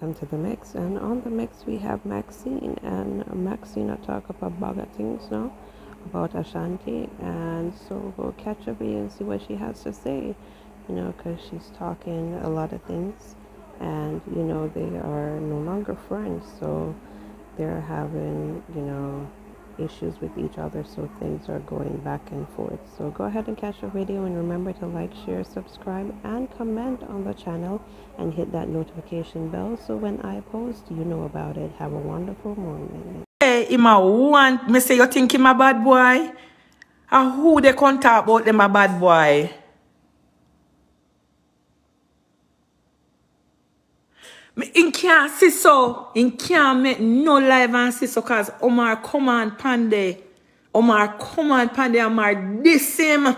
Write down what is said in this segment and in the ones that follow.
Welcome to the mix, and on the mix we have Maxine, and Maxine will talk about bag of things now about Ashanti, and so we'll catch up with you and see what she has to say, because she's talking a lot of things, and they are no longer friends, so they're having issues with each other, so things are going back and forth. So go ahead and catch the video, and remember to like, share, subscribe, and comment on the channel, and hit that notification bell so when I post, you know about it. Have a wonderful morning. Hey, him a want me say you think him a bad boy? And who they can talk about them a bad boy? Me in can't see so. In can't make no live and see so cause Omar come on pande. Omar come on pande. Omar diss him.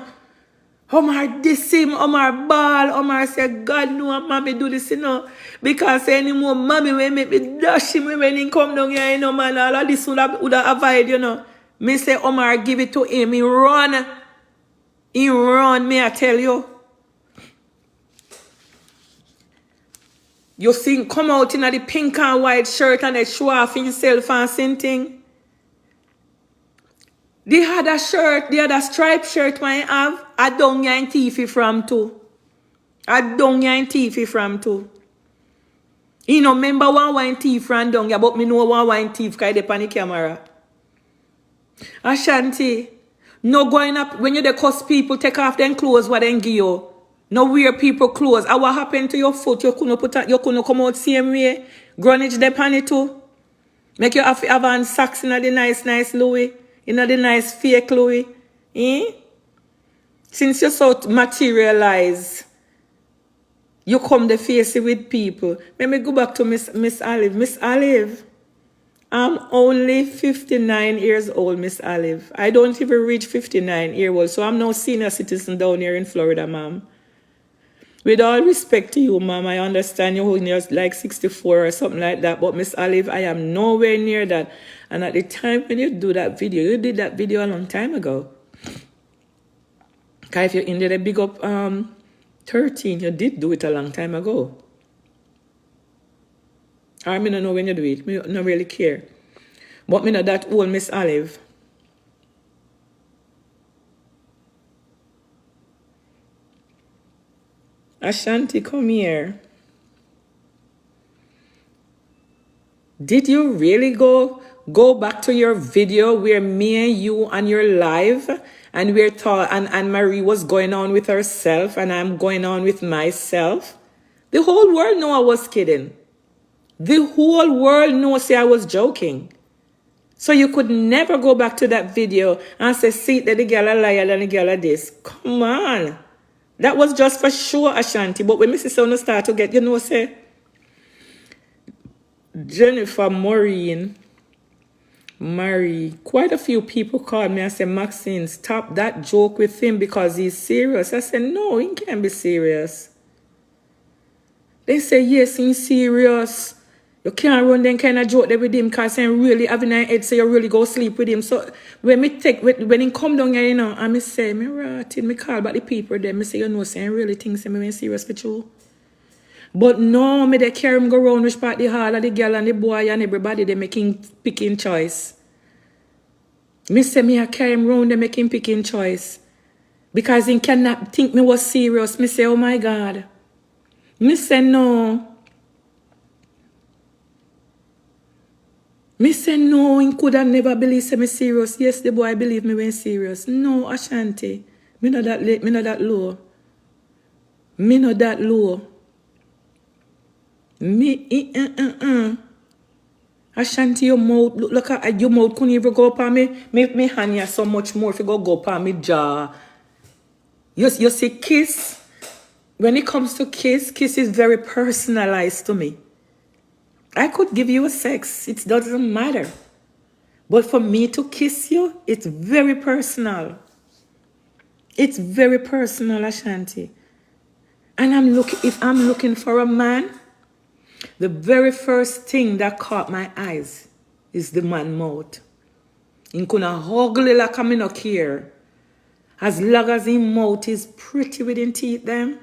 Omar diss him. Omar ball. Omar say God no mommy do this because any more mommy will make me dash him when he come down here man. All of this would avoid Me say Omar give it to him. He run. He run, me I tell you. You see him come out in the pink and white shirt and they show off himself and something. They had a shirt, they had a striped shirt when I have. I don't get teefy from too. I don't get teefy from too. Remember one wine thief from down here, but me know one wine thief because they on the camera. Ashanti, no going up when you the cuss people, take off them clothes what they give you. No wear people clothes. And what happened to your foot? You couldn't come out same way. Greenwich de pan it too. Make you have on socks in the nice Louis. In the nice fake Louis. Eh? Since you so materialize, you come the face with people. Let me go back to Miss Olive. Miss Olive, I'm only 59 years old, Miss Olive. I don't even reach 59 years old. So I'm no senior citizen down here in Florida, ma'am. With all respect to you, ma'am, I understand you're like 64 or something like that. But Miss Olive, I am nowhere near that. And at the time when you do that video, you did that video a long time ago. Because if you ended a big up 13, you did do it a long time ago. I don't know when you do it. I don't really care. But I know that old Miss Olive. Ashanti, come here. Did you really go back to your video where me and you on your live and we're and Marie was going on with herself and I'm going on with myself? The whole world knew I was kidding. The whole world knew say I was joking. So you could never go back to that video and say, see that the girl a liar and the girl a this. Come on. That was just for sure, Ashanti. But when Mrs. Sono start to get, say, Jennifer, Marie, quite a few people called me and said, Maxine, stop that joke with him because he's serious. I said, no, he can't be serious. They say, yes, he's serious. You can't run them kind of joke there with him because I'm really having a head, so you really go sleep with him. So when he come down here, and I say, me rotted, me call back the people there, me say, say, I really think say, me serious with you. But no, me they carry him go around which part the hall, the girl and the boy and everybody, they making picking choice. Me say, me I carry him around, they making picking choice. Because he cannot think me was serious. Me say, oh my God. Me say, no. Me say no, he could have never believed me serious. Yes, the boy believe me when serious. No, Ashanti. Me not that late, me not that low. Me not that low. Ashanti, your mouth, look at your mouth couldn't even go up on me. Me hand here so much more if you go up on me jaw. You see kiss. When it comes to kiss is very personalized to me. I could give you a sex. It doesn't matter. But for me to kiss you, it's very personal. It's very personal, Ashanti. And if I'm looking for a man, the very first thing that caught my eyes is the man mouth. He couldn't huggle like I'm not care. As long as his mouth is pretty with his teeth them.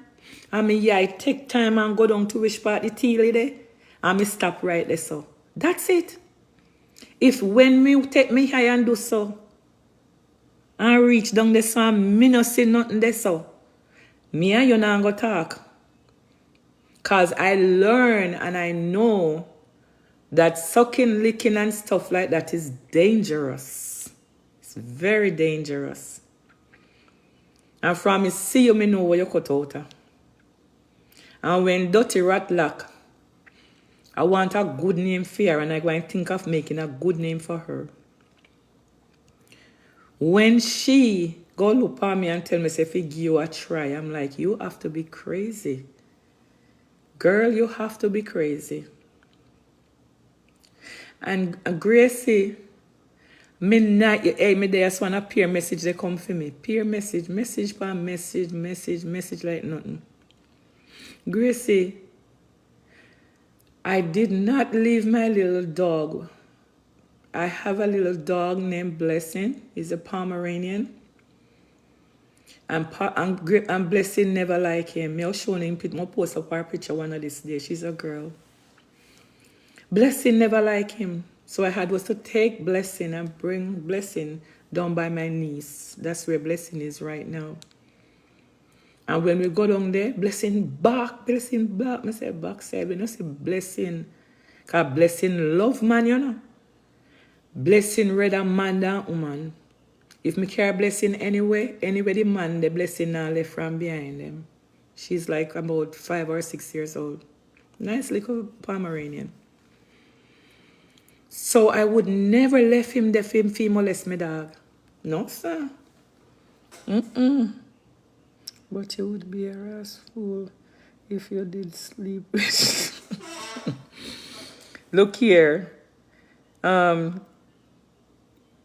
I mean, yeah, I take time and go down to which part the teeth there. And me stop right there so. That's it. If when me take me high and do so, and reach down there so and me no see nothing there so, me and you not go talk. Cause I learn and I know that sucking, licking and stuff like that is dangerous. It's very dangerous. And from me see you, me know what you cut out. And when dirty rat lock, I want a good name for her and I go and think of making a good name for her. When she go look at me and tell me, say, if I give you a try, I'm like, you have to be crazy. Girl, you have to be crazy. And Gracie, me not, hey, me there just want a peer message they come for me. Peer message per message like nothing. Gracie, I did not leave my little dog. I have a little dog named Blessing. He's a Pomeranian. And Blessing never like him. I'll show him, I'll post up her picture one of these days. She's a girl. Blessing never like him. So I had was to take Blessing and bring Blessing down by my niece. That's where Blessing is right now. And when we go down there, Blessing back. I say backside. We don't say Blessing. Because Blessing love man, you know. Blessing rather man than woman. If me carry Blessing anyway the man, the Blessing now left from behind them. She's like about 5 or 6 years old. Nice little Pomeranian. So I would never let him the female molest my dog. No, sir. But you would be a ass fool if you did sleep with. Look here.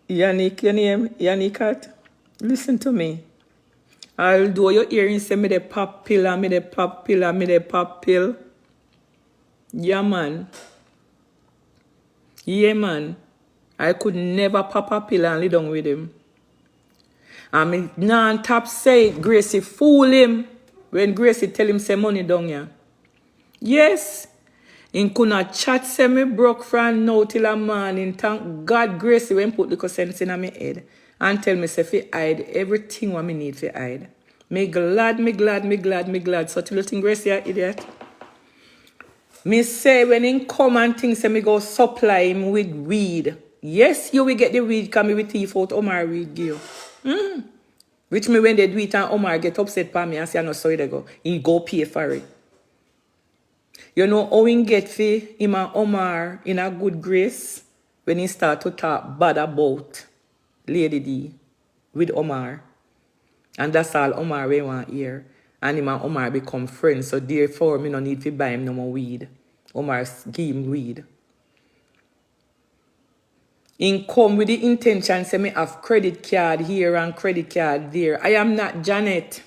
Yannick, your name? Yannickat? Listen to me. Although your earrings say me the pop pill and me the pop pill and me the pop pill. Yeah, man. Yeah, man. I could never pop a pill and lay down with him. And me non-top say Gracie fool him when Gracie tell him say money down here. Yes. In could chat say me broke from now till a morning. Thank God Gracie when put the sense in my head. And tell me say fi hide everything what me need fi hide. Me glad. Such a little thing Gracie a idiot. Me say when he come and think say me go supply him with weed. Yes, you will get the weed because me will thief out Omar weed give you. Which me when they do it and Omar get upset by me and say I no sorry they go. He go pay for it. You know how he get for him and Omar in a good grace when he start to talk bad about Lady D with Omar. And that's all Omar we want here. And him and Omar become friends. So therefore, me no need to buy him no more weed. Omar give him weed. He come with the intention say me have credit card here and credit card there. I am not Janet.